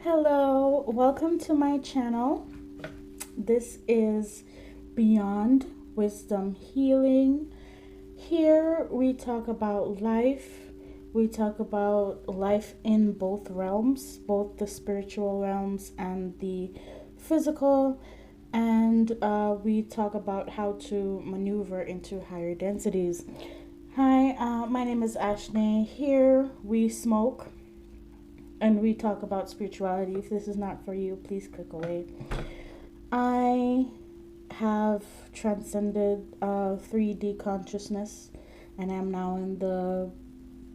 Hello, welcome to my channel. This is Beyond Wisdom Healing. Here we talk about life. We talk about life in both realms, both the spiritual realms and the physical. And we talk about how to maneuver into higher densities. Hi, my name is Ashney. Here we smoke and we talk about spirituality. If this is not for you, please click away. I have transcended 3D consciousness, and I'm now in the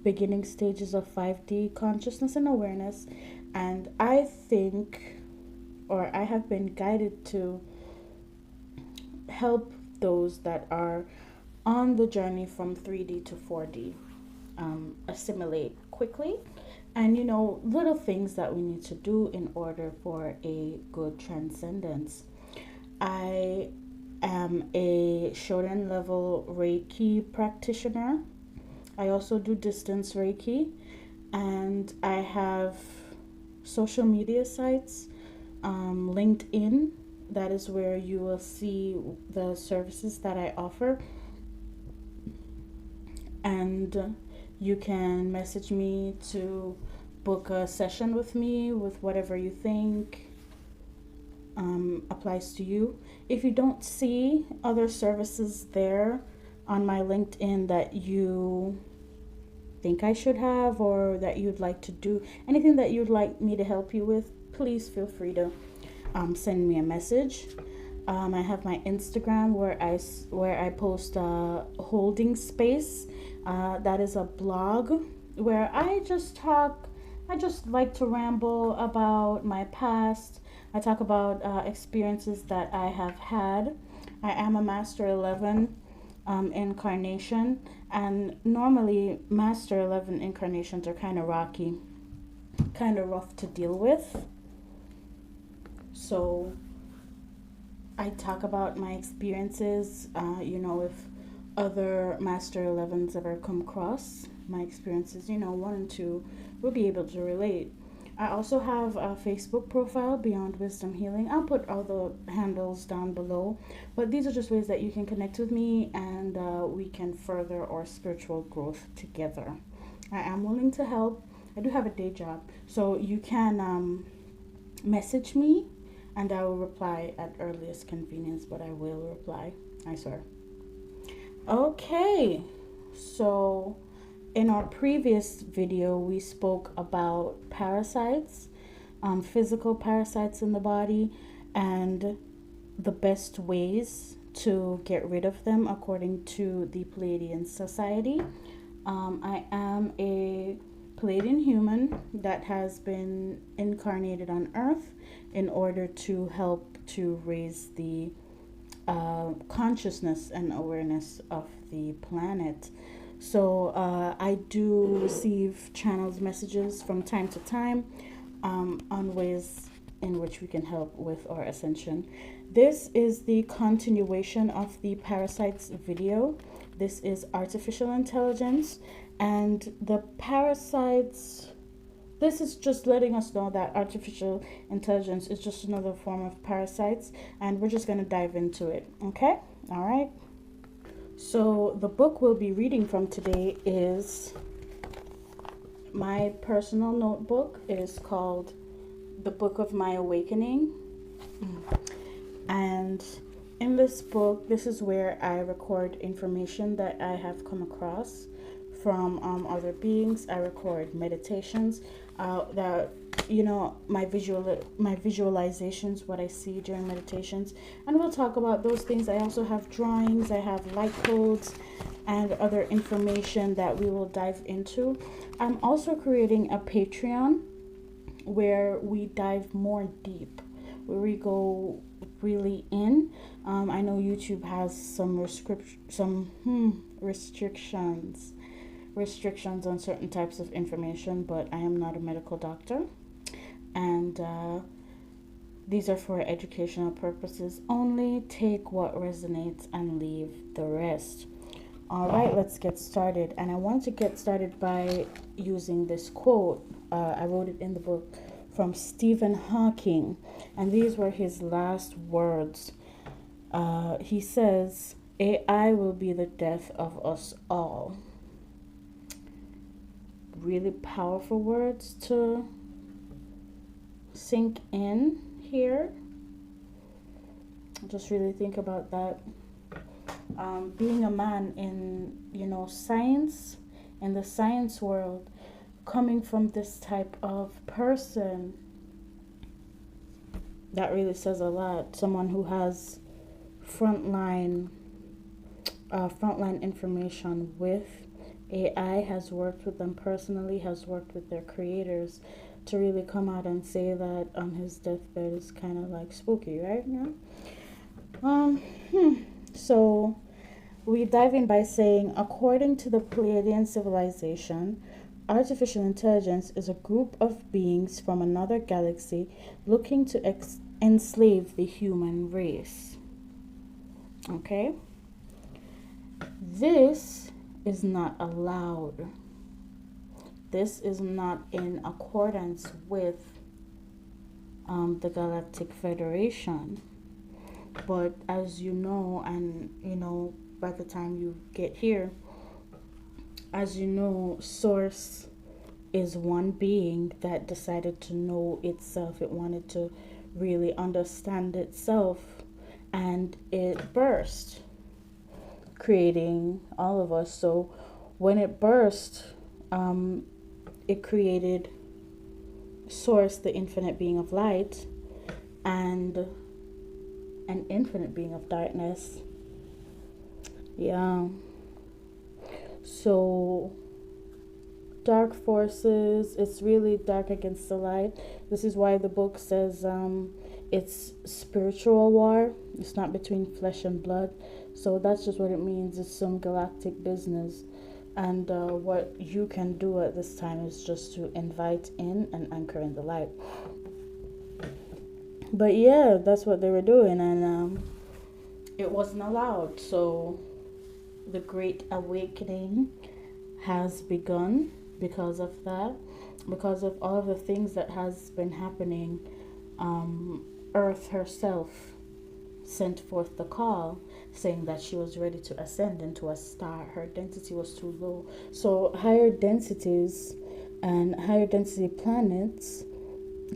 beginning stages of 5D consciousness and awareness. And I think, or I have been guided to help those that are on the journey from 3D to 4D assimilate quickly, and little things that we need to do in order for a good transcendence. I am a Shodan level Reiki practitioner. I also do distance Reiki, and I have social media sites. LinkedIn, that is where you will see the services that I offer, and you can message me to book a session with me with whatever you think applies to you. If you don't see other services there on my LinkedIn that you think I should have, or that you'd like to do, anything that you'd like me to help you with, please feel free to send me a message. I have my Instagram where I post holding space. That is a blog where I just like to ramble about my past. I talk about experiences that I have had. I am a Master 11 incarnation, and normally Master 11 incarnations are kind of rocky, kind of rough to deal with. So I talk about my experiences, if other Master 11s ever come across my experiences, 1 and 2 will be able to relate. I also have a Facebook profile, Beyond Wisdom Healing. I'll put all the handles down below, but these are just ways that you can connect with me, and we can further our spiritual growth together. I am willing to help. I do have a day job, so you can message me, and I will reply at earliest convenience, but I will reply, I swear. Okay, so in our previous video, we spoke about parasites, physical parasites in the body, and the best ways to get rid of them according to the Pleiadian Society. I am a Pleiadian human that has been incarnated on Earth in order to help to raise the consciousness and awareness of the planet. So I do receive channels messages from time to time on ways in which we can help with our ascension. This is the continuation of the parasites video. This is artificial intelligence, and the parasites, this is just letting us know that artificial intelligence is just another form of parasites, and we're just going to dive into it. Okay? All right. So the book we'll be reading from today is my personal notebook. It is called The Book of My Awakening. And in this book, this is where I record information that I have come across from other beings. I record meditations that my visualizations, what I see during meditations, and we'll talk about those things. I also have drawings, I have light codes, and other information that we will dive into. I'm also creating a Patreon where we dive more deep, where we go really in. I know YouTube has some restrictions on certain types of information, but I am not a medical doctor, and these are for educational purposes only. Take what resonates and leave the rest. All right, let's get started. And I want to get started by using this quote. I wrote it in the book from Stephen Hawking, and these were his last words. He says, AI will be the death of us all. Really powerful words to sink in here. Just really think about that. Being a man in, science, in the science world, coming from this type of person, that really says a lot. Someone who has frontline information with AI, has worked with them personally, has worked with their creators, to really come out and say that on his deathbed is kind of like spooky, right? Yeah. So we dive in by saying, according to the Pleiadian civilization, artificial intelligence is a group of beings from another galaxy looking to enslave the human race. Okay? This is not allowed. This is not in accordance with the Galactic Federation. But as you know, and by the time you get here, as you know, Source is one being that decided to know itself. It wanted to really understand itself, and it burst, creating all of us. So when it burst, it created Source, the infinite being of light, and an infinite being of darkness. Yeah. So dark forces, it's really dark against the light. This is why the book says it's spiritual war. It's not between flesh and blood. So that's just what it means. It's some galactic business. And what you can do at this time is just to invite in and anchor in the light. But yeah, that's what they were doing, and it wasn't allowed. So the Great Awakening has begun because of that, because of all of the things that has been happening. Earth herself sent forth the call, saying that she was ready to ascend into a star. Her density was too low. So higher densities and higher density planets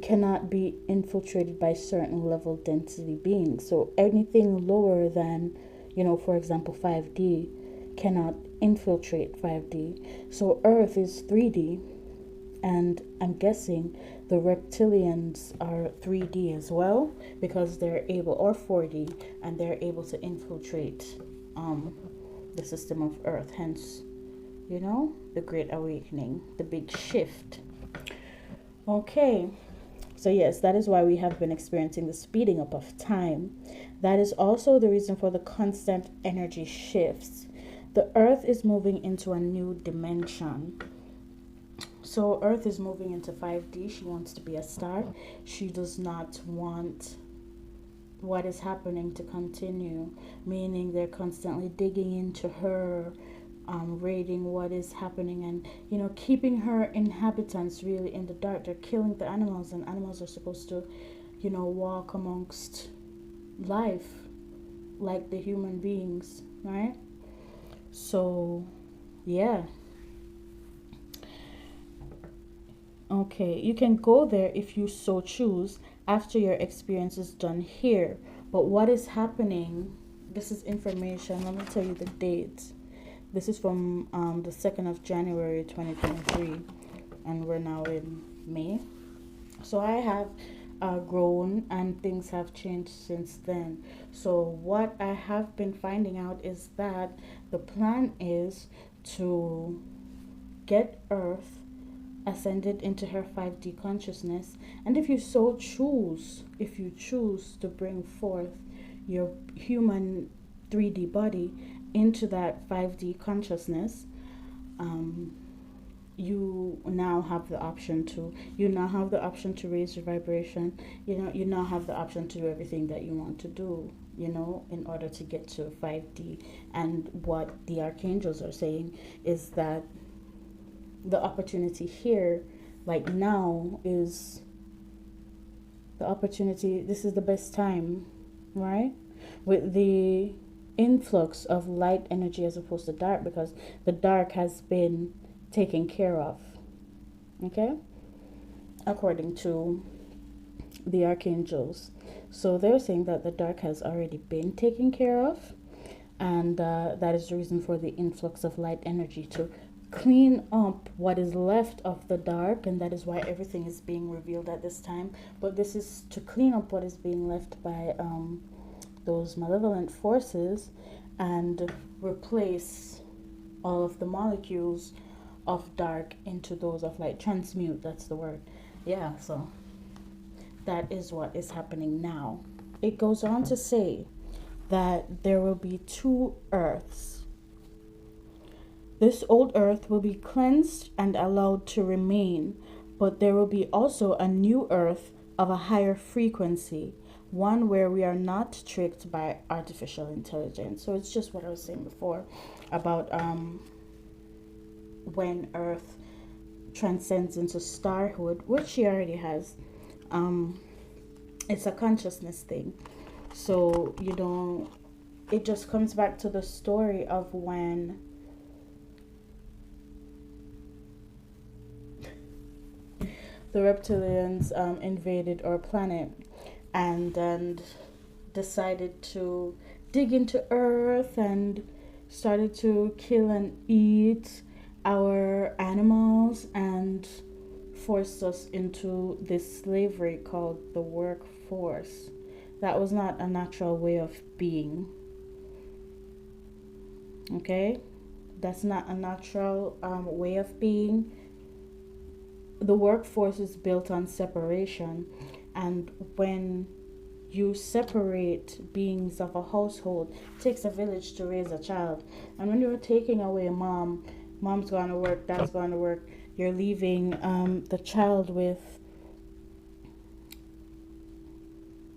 cannot be infiltrated by certain level density beings. So anything lower than, for example, 5D cannot infiltrate 5D. So Earth is 3D, and I'm guessing the reptilians are 3D as well, because they're able, or 4D, and they're able to infiltrate the system of Earth. Hence, the Great Awakening, the big shift. Okay. So yes, that is why we have been experiencing the speeding up of time. That is also the reason for the constant energy shifts. The Earth is moving into a new dimension. So Earth is moving into 5D. She wants to be a star. She does not want what is happening to continue, meaning they're constantly digging into her, raiding what is happening, and keeping her inhabitants really in the dark. They're killing the animals, and animals are supposed to walk amongst life like the human beings, right? So yeah. Okay, you can go there if you so choose after your experience is done here. But what is happening, this is information, let me tell you the date. This is from the 2nd of January 2023, and we're now in May. So I have grown, and things have changed since then. So what I have been finding out is that the plan is to get Earth ascended into her 5D consciousness, and if you so choose, if you choose to bring forth your human 3D body into that 5D consciousness, you now have the option to raise your vibration. You now have the option to do everything that you want to do, in order to get to 5D. And what the archangels are saying is that the opportunity here, like now, is the opportunity, this is the best time, right? With the influx of light energy as opposed to dark, because the dark has been taken care of. Okay? According to the archangels. So they're saying that the dark has already been taken care of, and that is the reason for the influx of light energy to clean up what is left of the dark, and that is why everything is being revealed at this time. But this is to clean up what is being left by those malevolent forces and replace all of the molecules of dark into those of light. Transmute, that's the word. Yeah, so that is what is happening now. It goes on to say that there will be two earths. This old earth will be cleansed and allowed to remain, but there will be also a new earth of a higher frequency, one where we are not tricked by artificial intelligence. So it's just what I was saying before about when Earth transcends into starhood, which she already has. It's a consciousness thing. So you don't, it just comes back to the story of when the reptilians invaded our planet and decided to dig into Earth and started to kill and eat our animals and forced us into this slavery called the workforce. That was not a natural way of being. Okay? That's not a natural way of being. The workforce is built on separation, and when you separate beings of a household, it takes a village to raise a child. And when you're taking away mom's going to work, dad's going to work, you're leaving the child with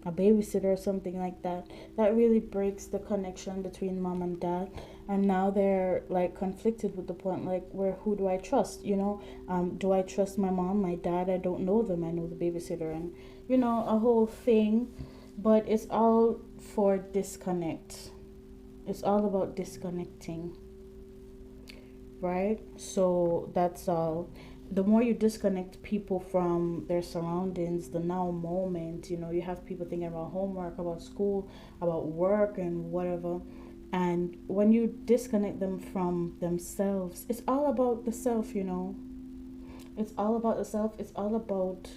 a babysitter or something like that. That really breaks the connection between mom and dad. And now they're like conflicted with the point, like, who do I trust? Do I trust my mom, my dad? I don't know them. I know the babysitter, and a whole thing. But it's all for disconnect. It's all about disconnecting, right? So that's all. The more you disconnect people from their surroundings, the now moment, you have people thinking about homework, about school, about work and whatever. And when you disconnect them from themselves, it's all about the self, It's all about the self. It's all about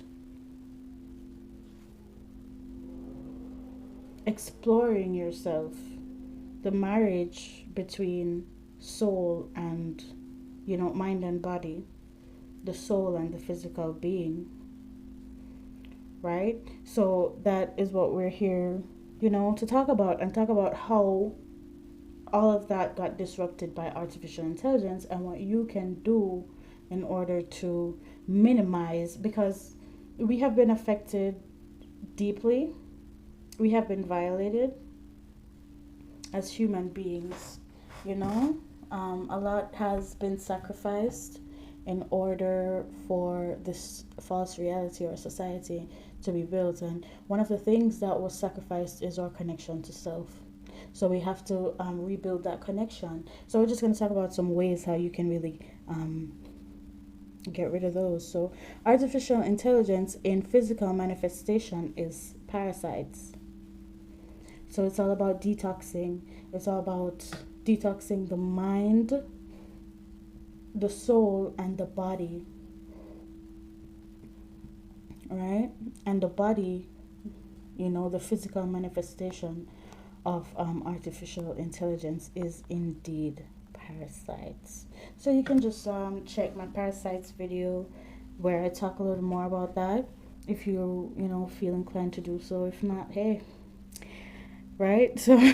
exploring yourself. The marriage between soul and, mind and body. The soul and the physical being. Right? So that is what we're here, to talk about, and talk about how all of that got disrupted by artificial intelligence and what you can do in order to minimize, because we have been affected deeply. We have been violated as human beings, a lot has been sacrificed in order for this false reality or society to be built. And one of the things that was sacrificed is our connection to self. So we have to rebuild that connection. So we're just going to talk about some ways how you can really get rid of those. So artificial intelligence in physical manifestation is parasites. So it's all about detoxing. It's all about detoxing the mind, the soul, and the body. Right? And the body, the physical manifestation of artificial intelligence is indeed parasites. So you can just check my parasites video where I talk a little more about that if you feel inclined to do so. If not, hey, right? So I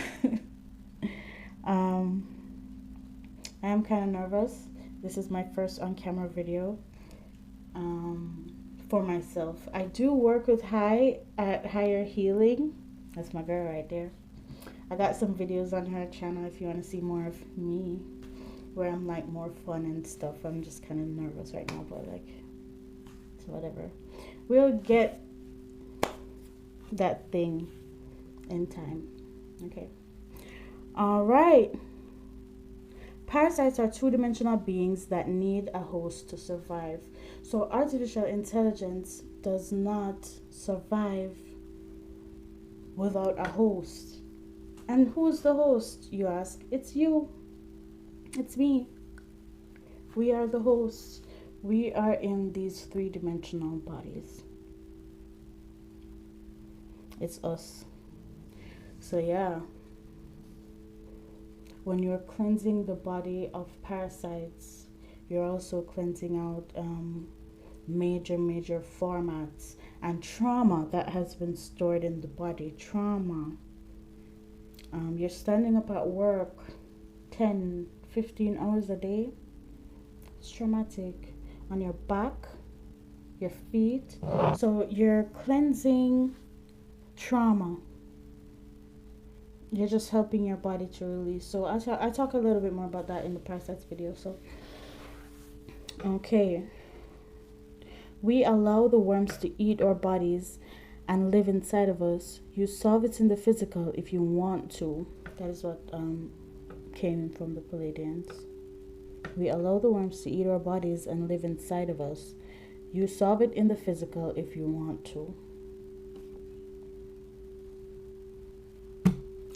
am kind of nervous. This is my first on-camera video for myself. I do work with Higher Healing. That's my girl right there. I got some videos on her channel if you want to see more of me, where I'm like more fun and stuff. I'm just kind of nervous right now, but like, it's whatever. We'll get that thing in time. Okay. All right. Parasites are two-dimensional beings that need a host to survive. So artificial intelligence does not survive without a host. And who's the host, you ask? It's you. It's me. We are the hosts. We are in these three-dimensional bodies. It's us. So yeah, when you're cleansing the body of parasites, you're also cleansing out major formats and trauma that has been stored in the body. Trauma. You're standing up at work 10, 15 hours a day. It's traumatic. On your back, your feet. So you're cleansing trauma. You're just helping your body to release. So I talk a little bit more about that in the parasites video. So okay, we allow the worms to eat our bodies and live inside of us. You solve it in the physical if you want to. That is what came from the Pleiadians. We allow the worms to eat our bodies and live inside of us. You solve it in the physical if you want to.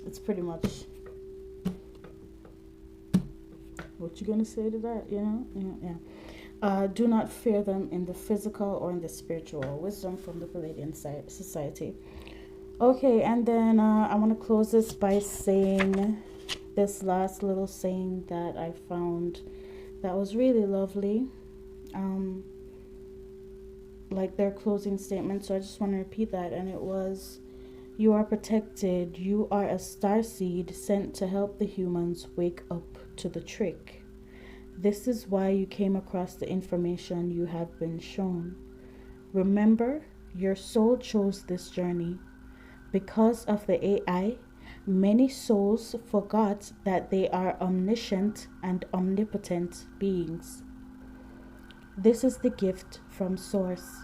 It's pretty much what you gonna say to that, you know? Yeah. Do not fear them in the physical or in the spiritual. Wisdom from the Pleiadian Society. Okay, and then I want to close this by saying this last little saying that I found that was really lovely. Like their closing statement. So I just want to repeat that, and it was, "You are protected. You are a starseed sent to help the humans wake up to the trick. This is why you came across the information you have been shown. Remember, your soul chose this journey. Because of the AI, many souls forgot that they are omniscient and omnipotent beings. This is the gift from Source.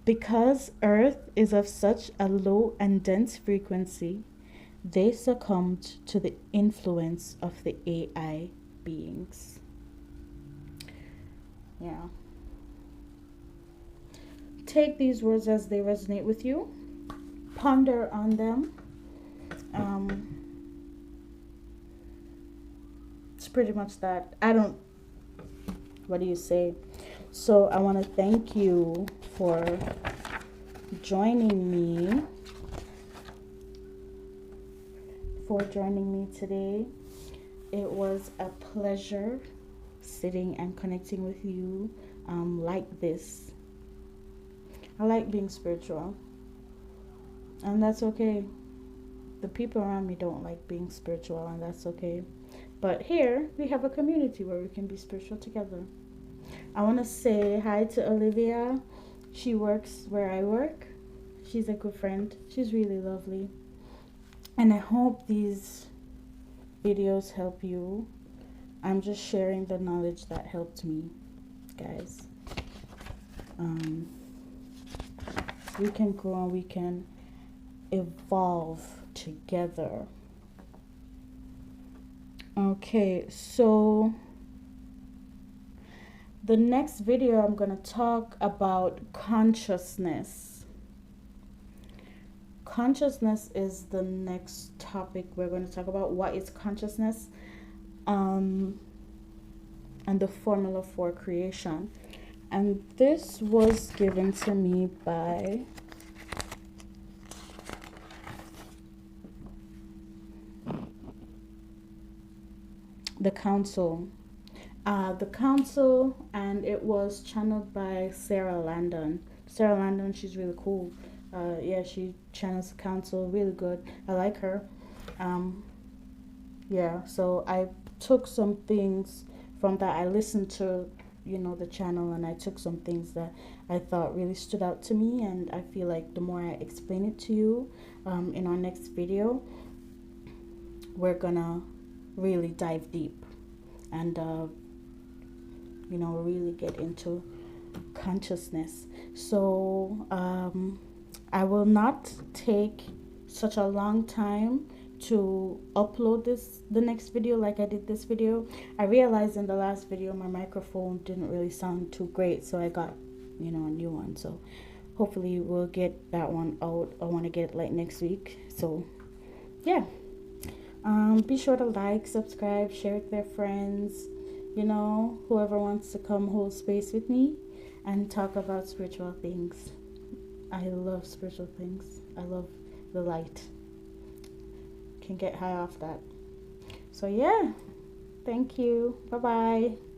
Because Earth is of such a low and dense frequency, they succumbed to the influence of the AI beings." Yeah. Take these words as they resonate with you. Ponder on them. It's pretty much that. What do you say? So I want to thank you for joining me. Today. It was a pleasure sitting and connecting with you like this. I like being spiritual, and that's okay. The people around me don't like being spiritual, and that's okay. But here we have a community where we can be spiritual together. I want to say hi to Olivia. She works where I work. She's a good friend. She's really lovely. And I hope these videos help you. I'm just sharing the knowledge that helped me, guys. We can grow and we can evolve together. Okay, so the next video I'm going to talk about consciousness. Consciousness is the next topic we're going to talk about. What is consciousness? And the formula for creation. And this was given to me by the council. And it was channeled by Sarah Landon. Sarah Landon, she's really cool. Yeah, she channels the council really good. I like her. Yeah, so I took some things from that. I listened to, the channel, and I took some things that I thought really stood out to me, and I feel like the more I explain it to you in our next video, we're gonna really dive deep and really get into consciousness. So I will not take such a long time to upload the next video like I did this video. I realized in the last video my microphone didn't really sound too great, so I got, a new one. So hopefully we'll get that one out. I want to get it like next week. So yeah, be sure to like, subscribe, share with their friends, whoever wants to come hold space with me and talk about spiritual things. I love spiritual things. I love the light. Can get high off that. So yeah, thank you. Bye bye.